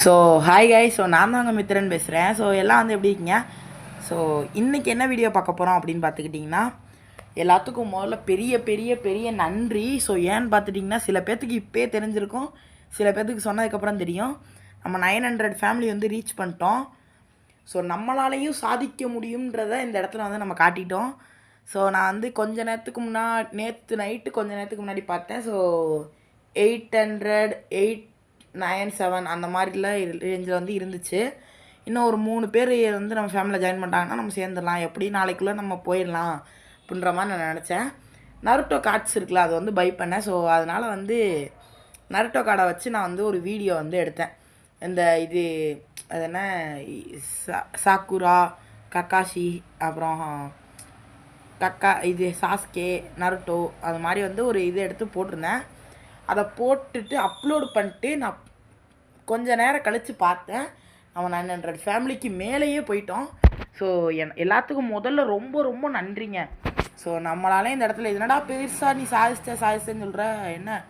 So hi காய். So நான் தாங்க மித்திரன் பேசுகிறேன். ஸோ எல்லாம் வந்து எப்படி இருக்கீங்க? ஸோ இன்றைக்கி என்ன வீடியோ பார்க்க போகிறோம் அப்படின்னு பார்த்துக்கிட்டிங்கன்னா, எல்லாத்துக்கும் முதல்ல பெரிய பெரிய பெரிய நன்றி. ஸோ ஏன்னு பார்த்துட்டிங்கன்னா, சில பேர்த்துக்கு இப்போயே தெரிஞ்சிருக்கும், சில பேர்த்துக்கு சொன்னதுக்கப்புறம் தெரியும். நம்ம 900 ஃபேமிலி வந்து ரீச் பண்ணிட்டோம். ஸோ நம்மளாலேயும் சாதிக்க முடியுன்றத இந்த இடத்துல வந்து நம்ம காட்டிட்டோம். ஸோ நான் வந்து நேற்று நைட்டு கொஞ்ச நேரத்துக்கு முன்னாடி பார்த்தேன். ஸோ 800 897 அந்த மாதிரிலாம் ரேஞ்சில் வந்து இருந்துச்சு. இன்னும் ஒரு 3 பேர் வந்து நம்ம ஃபேமிலியில் ஜாயின் பண்ணிட்டாங்கன்னா நம்ம சேர்ந்துடலாம், எப்படி நாளைக்குள்ளே நம்ம போயிடலாம் அப்படின்ற மாதிரி நான் நினச்சேன். நருட்டோ கார்ட்ஸ் இருக்குல்ல, அது வந்து பை பண்ணேன். ஸோ அதனால் வந்து நருட்டோ கார்டை வச்சு நான் வந்து ஒரு வீடியோ வந்து எடுத்தேன். இந்த இது அது என்ன சாக்குரா, கக்காஷி, அப்புறம் இது சாஸ்கே, நருட்டோ, அது மாதிரி வந்து ஒரு இது எடுத்து போட்டிருந்தேன். அதை போட்டுட்டு அப்லோடு பண்ணிட்டு நான் கொஞ்சம் நேரம் கழித்து பார்த்தேன், நம்ம 900 ஃபேமிலிக்கு மேலேயே போயிட்டோம். ஸோ எல்லாத்துக்கும் முதல்ல ரொம்ப ரொம்ப நன்றிங்க. ஸோ நம்மளாலே இந்த இடத்துல இதனடா பெருசாக நீ சாதிச்சேன்னு சொல்கிற, என்ன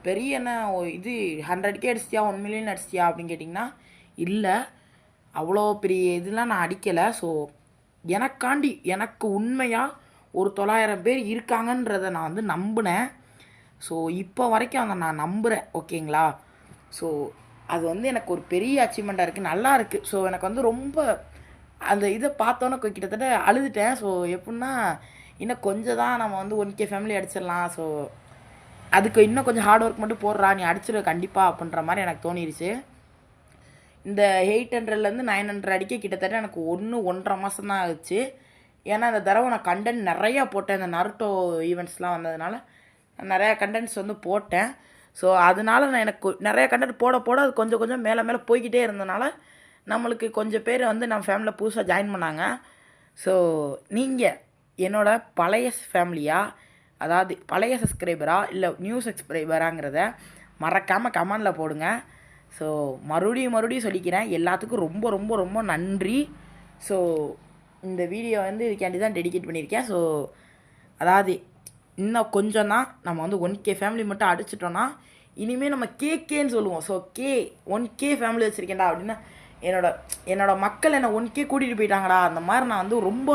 பெரிய என்ன இது 100K அடிச்சிட்டியா, 1 மில்லியன் அடிச்சிட்டியா அப்படின்னு கேட்டிங்கன்னா, இல்லை, அவ்வளோ பெரிய இதெல்லாம் நான் அடிக்கலை. ஸோ எனக்கு உண்மையாக ஒரு 900 பேர் இருக்காங்கன்றதை நான் வந்து நம்பினேன். ஸோ இப்போ வரைக்கும் அதை நான் நம்புகிறேன், ஓகேங்களா? ஸோ அது வந்து எனக்கு ஒரு பெரிய அச்சீவ்மெண்ட்டாக இருக்குது, நல்லா இருக்குது. ஸோ எனக்கு வந்து ரொம்ப அந்த இதை பார்த்தோன்னே கிட்டத்தட்ட அழுதுட்டேன். ஸோ எப்படின்னா, இன்னும் கொஞ்சம் தான் நம்ம வந்து 1K ஃபேமிலி அடிச்சிடலாம். ஸோ அதுக்கு இன்னும் கொஞ்சம் ஹார்ட் ஒர்க் மட்டும் போடுறா, நீ அடிச்சிடு கண்டிப்பாக அப்படின்ற மாதிரி எனக்கு தோணிருச்சு. இந்த 800லேருந்து 900 அடிக்க கிட்டத்தட்ட எனக்கு 1.5 மாதம் தான் ஆச்சு. ஏன்னா இந்த தடவை நான் கண்டென்ட் நிறையா போட்டேன். இந்த நருட்டோ ஈவெண்ட்ஸ்லாம் வந்ததுனால நிறையா கண்டென்ட்ஸ் வந்து போட்டேன். ஸோ அதனால நான் எனக்கு நிறையா கண்டென்ட் போட அது கொஞ்சம் கொஞ்சம் மேலே போய்கிட்டே இருந்தனால நம்மளுக்கு கொஞ்சம் பேர் வந்து நம்ம ஃபேமிலியில் புதுசாக ஜாயின் பண்ணாங்க. ஸோ நீங்கள் என்னோடய பழைய ஃபேமிலியா, அதாவது பழைய சப்ஸ்கிரைபரா இல்லை நியூ சப்ஸ்கிரைபராங்கிறத மறக்காமல் கமெண்டில் போடுங்க. ஸோ மறுபடியும் சொல்லிக்கிறேன், எல்லாத்துக்கும் ரொம்ப ரொம்ப ரொம்ப நன்றி. ஸோ இந்த வீடியோ வந்து இதுக்காண்டி தான் டெடிகேட் பண்ணியிருக்கேன். ஸோ அதாவது இன்னும் கொஞ்சம் தான் நம்ம வந்து 1K ஃபேமிலி மட்டும் அடிச்சிட்டோன்னா இனிமேல் நம்ம கேன்னு சொல்லுவோம். ஸோ 1K ஃபேமிலி வச்சுருக்கேன்டா அப்படின்னா என்னோட மக்கள் என்னை 1K கூட்டிகிட்டு போயிட்டாங்கடா, அந்த மாதிரி நான் வந்து ரொம்ப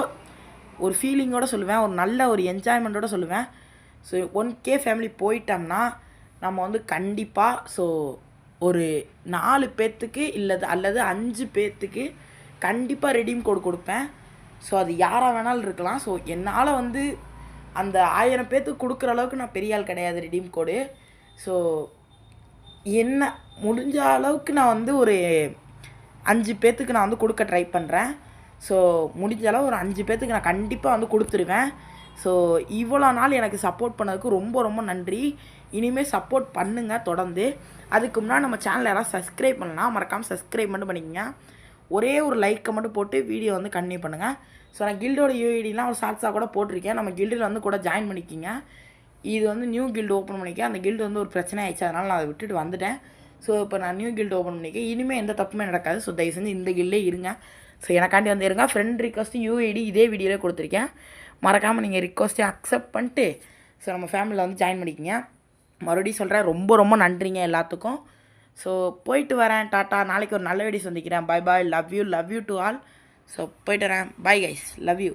ஒரு ஃபீலிங்கோடு சொல்லுவேன், ஒரு நல்ல ஒரு என்ஜாய்மெண்ட்டோடு சொல்லுவேன். ஸோ 1K ஃபேமிலி போயிட்டோம்னா நம்ம வந்து கண்டிப்பாக ஸோ ஒரு 4 பேர்த்துக்கு அல்லது 5 பேர்த்துக்கு கண்டிப்பாக ரெடீம் கோடு கொடுப்பேன். ஸோ அது யாராக வேணாலும் இருக்கலாம். ஸோ என்னால் வந்து அந்த 1000 பேர்த்துக்கு கொடுக்குற அளவுக்கு நான் பெரிய ஆள் கிடையாது ரெடீம் கோடு. ஸோ என்ன முடிஞ்ச அளவுக்கு நான் வந்து ஒரு 5 பேர்த்துக்கு நான் வந்து கொடுக்க ட்ரை பண்ணுறேன். ஸோ முடிஞ்ச அளவு ஒரு 5 பேர்த்துக்கு நான் கண்டிப்பாக வந்து கொடுத்துருவேன். ஸோ இவ்வளோ நாள் எனக்கு சப்போர்ட் பண்ணதுக்கு ரொம்ப ரொம்ப நன்றி. இனிமேல் சப்போர்ட் பண்ணுங்கள் தொடர்ந்து. அதுக்கு முன்னாடி நம்ம சேனலை யாராவது சப்ஸ்கிரைப் பண்ணலாம், மறக்காமல் சப்ஸ்கிரைப் மட்டும் பண்ணிக்கோங்க. ஒரே ஒரு லைக்கை மட்டும் போட்டு வீடியோ வந்து கண்டினியூ பண்ணுங்கள். ஸோ நான் கில்டோட யூஐடிலாம் ஒரு ஷார்ட்ஸாக கூட போட்டிருக்கேன், நம்ம கில்டில் வந்து கூட ஜாயின் பண்ணிக்கிங்க. இது வந்து நியூ கில்டு ஓப்பன் பண்ணிக்கேன். அந்த கில்டு வந்து ஒரு பிரச்சனை ஆயிடுச்சு, அதனால் நான் அதை விட்டுட்டு வந்துட்டேன். ஸோ இப்போ நான் நியூ கில்டு ஓப்பன் பண்ணிக்கேன், இனிமேல் எந்த தப்புமே நடக்காது. ஸோ தயவு செஞ்சு இந்த கில்டே இருங்க. ஸோ எனக்காண்டி வந்து இருங்க. ஃப்ரெண்ட் ரிக்வஸ்ட்டு யூஐடி இதே வீடியோவில் கொடுத்துருக்கேன், மறக்காமல் நீங்கள் ரிக்வஸ்ட்டை அக்செப்ட் பண்ணிட்டு ஸோ நம்ம ஃபேமிலியில் வந்து ஜாயின் பண்ணிக்கிங்க. மறுபடியும் சொல்கிறேன், ரொம்ப ரொம்ப நன்றிங்க எல்லாத்துக்கும். ஸோ போயிட்டு வரேன், டாட்டா. நாளைக்கு ஒரு நல்ல வீடியோ சந்திக்கிறேன். Bye bye, love you to all. So போயிட்டு வரேன், பை கைஸ், லவ் யூ.